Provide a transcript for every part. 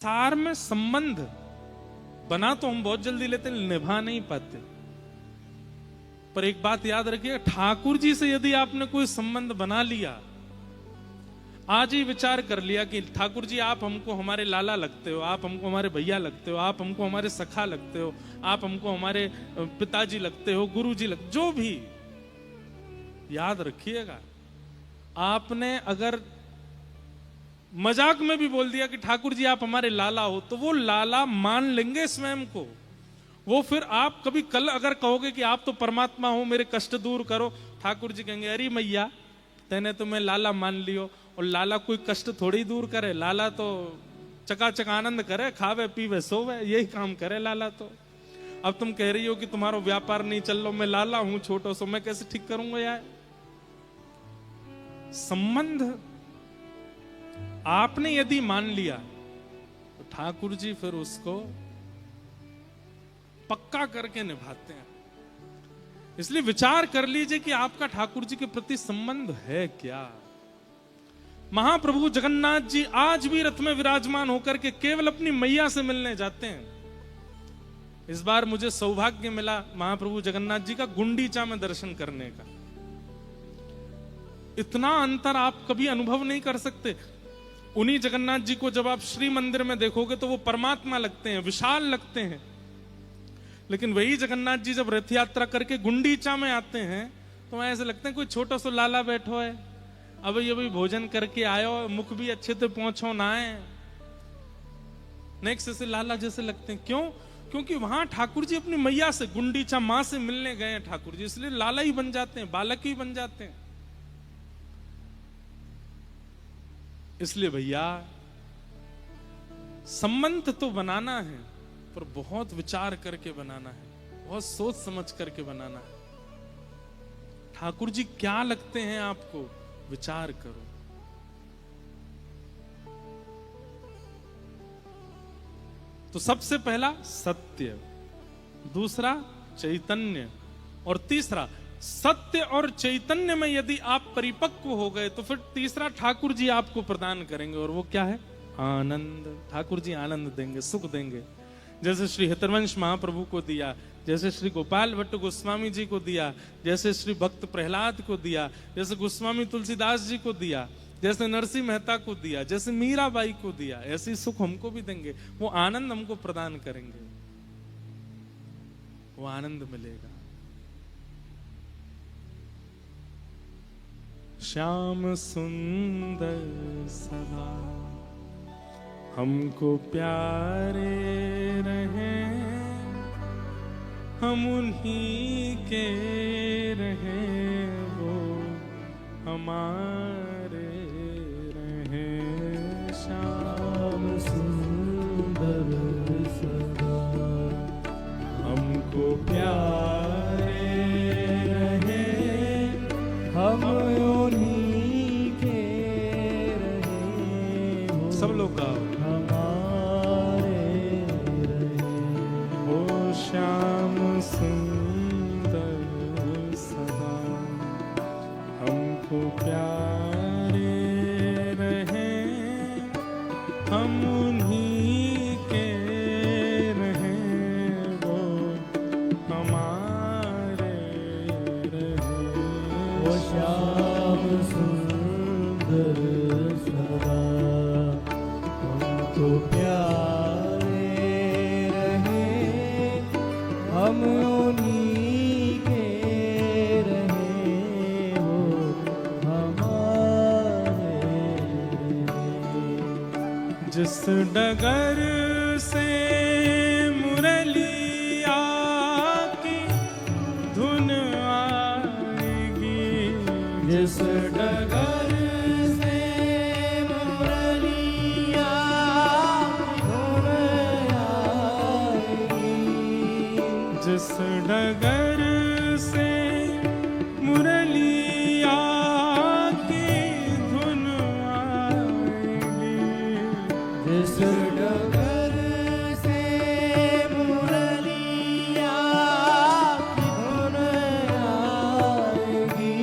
सार में संबंध बना तो हम बहुत जल्दी लेते हैं, निभा नहीं पाते। पर एक बात याद रखिए, ठाकुर जी से यदि आपने कोई संबंध बना लिया, आज ही विचार कर लिया कि ठाकुर जी आप हमको हमारे लाला लगते हो, आप हमको हमारे भैया लगते हो, आप हमको हमारे सखा लगते हो, आप हमको हमारे पिताजी लगते हो, गुरुजी लगते, जो भी याद रखिएगा, आपने अगर मजाक में भी बोल दिया कि ठाकुर जी आप हमारे लाला हो, तो वो लाला मान लेंगे स्वयं को। वो फिर आप कभी कल अगर कहोगे कि आप तो परमात्मा हो, मेरे कष्ट दूर करो, ठाकुर जी कहेंगे अरे मैया तेने तो मैं लाला मान लियो। और लाला कोई कष्ट थोड़ी दूर करे, लाला तो चकाचक आनंद करे, खावे पीवे सोवे, यही काम करे लाला। तो अब तुम कह रही हो कि तुम्हारा व्यापार नहीं चल लो, मैं लाला हूं छोटो सो, मैं कैसे ठीक करूंगा यार। संबंध आपने यदि मान लिया तो ठाकुर जी फिर उसको पक्का करके निभाते हैं। इसलिए विचार कर लीजिए कि आपका ठाकुर जी के प्रति संबंध है क्या। महाप्रभु जगन्नाथ जी आज भी रथ में विराजमान होकर के केवल अपनी मैया से मिलने जाते हैं। इस बार मुझे सौभाग्य मिला महाप्रभु जगन्नाथ जी का गुंडीचा में दर्शन करने का। इतना अंतर आप कभी अनुभव नहीं कर सकते। उन्हीं जगन्नाथ जी को जब आप श्री मंदिर में देखोगे तो वो परमात्मा लगते हैं, विशाल लगते हैं। लेकिन वही जगन्नाथ जी जब रथ यात्रा करके गुंडीचा में आते हैं तो ऐसे लगते हैं कोई छोटा सा लाला बैठो है, अब ये भी भोजन करके आयो, मुख भी अच्छे से पहुंचो ना है, नेक्स्ट से लाला जैसे लगते हैं। क्यों? क्योंकि वहां ठाकुर जी अपनी मैया से, गुंडीचा मां से मिलने गए हैं ठाकुर जी, इसलिए लाला ही बन जाते हैं, बालक ही बन जाते हैं। इसलिए भैया संबंध तो बनाना है, पर बहुत विचार करके बनाना है, बहुत सोच समझ करके बनाना है। ठाकुर जी क्या लगते हैं आपको, विचार करो। तो सबसे पहला सत्य, दूसरा चैतन्य, और तीसरा सत्य और चैतन्य में यदि आप परिपक्व हो गए तो फिर तीसरा ठाकुर जी आपको प्रदान करेंगे, और वो क्या है? आनंद। ठाकुर जी आनंद देंगे, सुख देंगे। जैसे श्री हितवंश महाप्रभु को दिया, जैसे श्री गोपाल भट्ट गोस्वामी जी को दिया, जैसे श्री भक्त प्रहलाद को दिया, जैसे गोस्वामी तुलसीदास जी को दिया, जैसे नरसिंह मेहता को दिया, जैसे मीराबाई को दिया, ऐसी सुख हमको भी देंगे। वो आनंद हमको प्रदान करेंगे, वो आनंद मिलेगा। श्याम सुंदर सदा हमको प्यारे रहे, हम उन्हीं के रहे, वो हमारे रहे। श्याम सुंदर सदा हमको प्यारे रहे, हम उन्हीं के रहे। सब लोग गाओ। हमारे रहे, ओ श्याम सुंदर सदा हमको प्यारे रहे, हम उन्हीं के रहे, वो हमारे रहे। ओ श्याम सुंदर सदा हमको प्यारे रहे, हम उन्हीं के रहे, वो हमारे रहे। जिस डगर से मुरलिया की धुन आएगी, जिस डगर से मुरलिया धुन आएगी, जिस डगर से मुरलिया की धुन आएगी, जिस डगर से मुरलिया की धुन आएगी,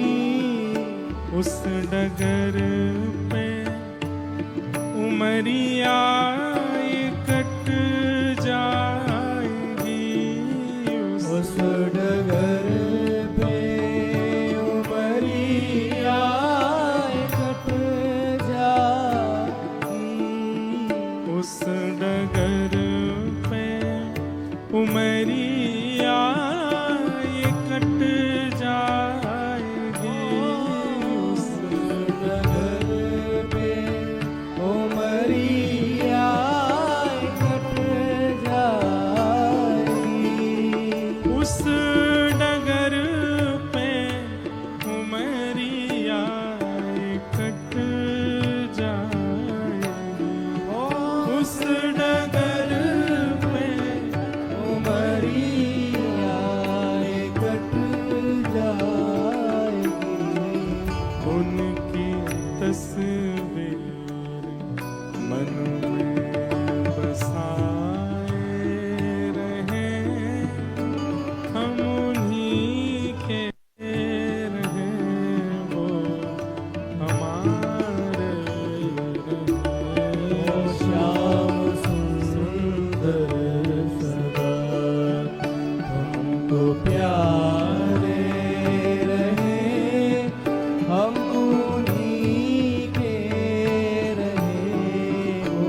उस डगर पे उमरिया एक उस डगर पे उमरिया ये कट जाएगी, उस डगर पे उमरिया कट जाएगी, उस डगर पे उमरिया ये कट जाएगी, उस डगर पे उमरिया कट जाएगी। उनकी तस्वीर मन में बसाए रहे, हम उन्हीं के रहे, वो हमारे रहे। श्याम सुंदर सदा हमको प्यारे रहे, हम उन्हीं के रहे, वो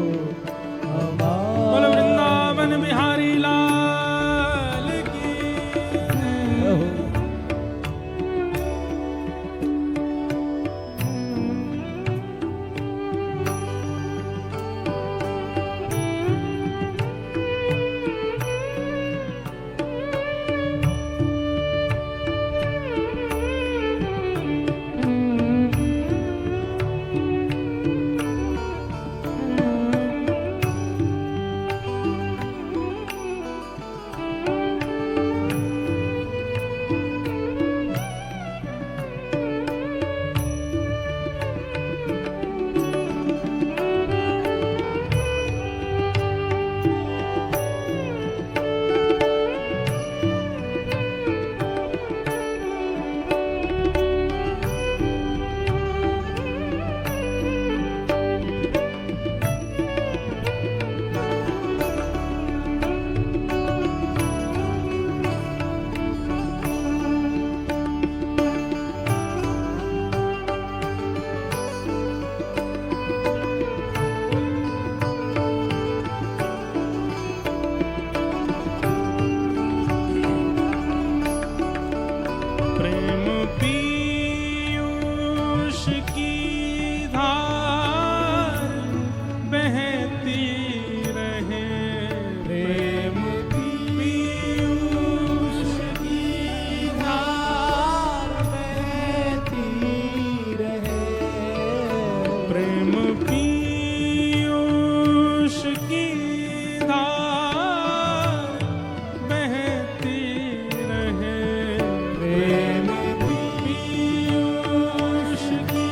बोलो हमारे वृंदावन बिहारी लाल की। प्रेम पीयूष की धार बहती रहे, प्रेम पीयूष की धार बहती रहे, प्रेम पीयूष की धार बहती रहे, प्रेम पीयूष की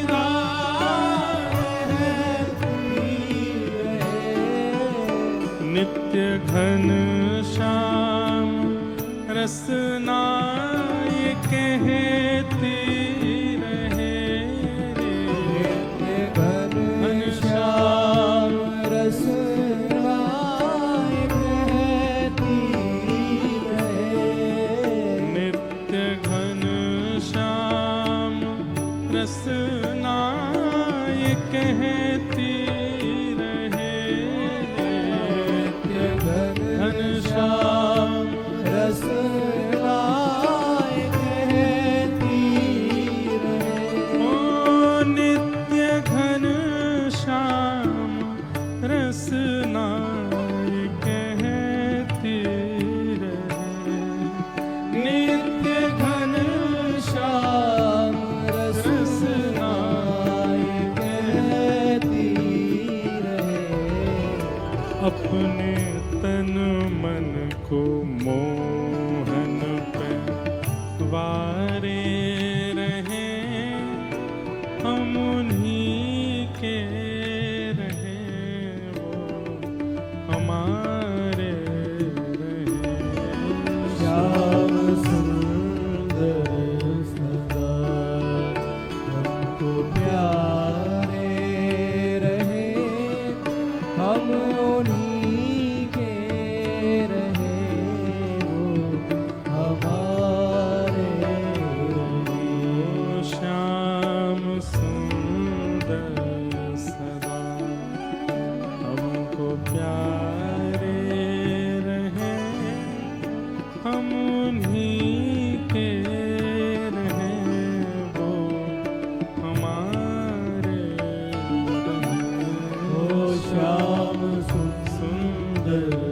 धार बहती रहे, नित्य घन श्याम रसना ये कहती रहे रे। घन श्याम रसना कहती रहे, नित्य घन श्याम रसना ये कहती रहे, घन श्याम रसना कहती रहे, ओ नित्य घन श्याम रसना ये कहती रहे, नित्य घन श्याम रसना कहती रहे, अपने तन मन को मोहन पे वारे रहे, हम उन्हीं के रहे, वो हमारे रहे। श्याम सुंदर सदा हमको प्यारे रहे, हम उन्हीं के रहे, वो हमारे रहे। श्याम सुंदर सदा प्यारे रहें, हम उन्हीं के रहें, वो हमारे रहें। ओ श्याम सुंदर